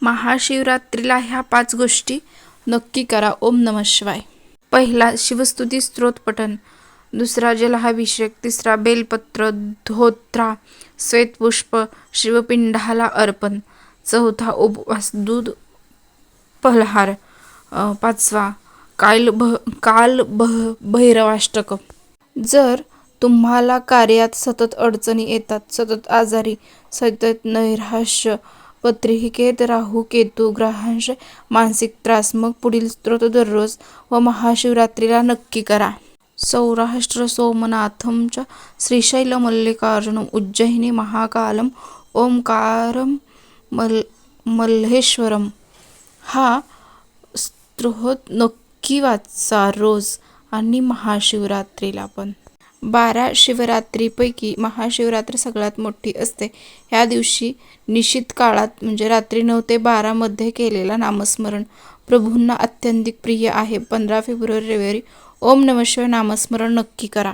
महाशिवरात्रीला ह्या 5 गोष्टी नक्की करा. ओम नमः शिवाय. पहिला शिवस्तुती स्तोत्र पठण, दुसरा जलाभिषेक, तिसरा बेलपत्र, धोत्रा, श्वेतपुष्प शिवपिंडाला अर्पण, चौथा उपवास, दूध, फलाहार, पाचवा काल भैरवाष्टक. जर तुम्हाला कार्यात सतत अडचणी येतात, सतत आजारी, सतत नैराश्य, पत्रिकेत राहू केतू ग्रहांश मानसिक त्रास, मग पुढील स्तोत्र दररोज व महाशिवरात्रीला नक्की करा. सौराष्ट्र सोमनाथम च श्रीशैल मल्लिकार्जुनम उज्जैनी महाकालम ओंकारम मल्लेश्वरम. हा स्तोत्र नक्की वाचा रोज आणि महाशिवरात्रीला पण. 12 शिवरात्रीपैकी महाशिवरात्री सगळ्यात मोठी असते. ह्या दिवशी निशित काळात म्हणजे रात्री 9 ते 12 मध्ये केलेला नामस्मरण प्रभूंना अत्यंत प्रिय आहे. 15 फेब्रुवारी रविवारी ओम नमः शिवाय नामस्मरण नक्की करा.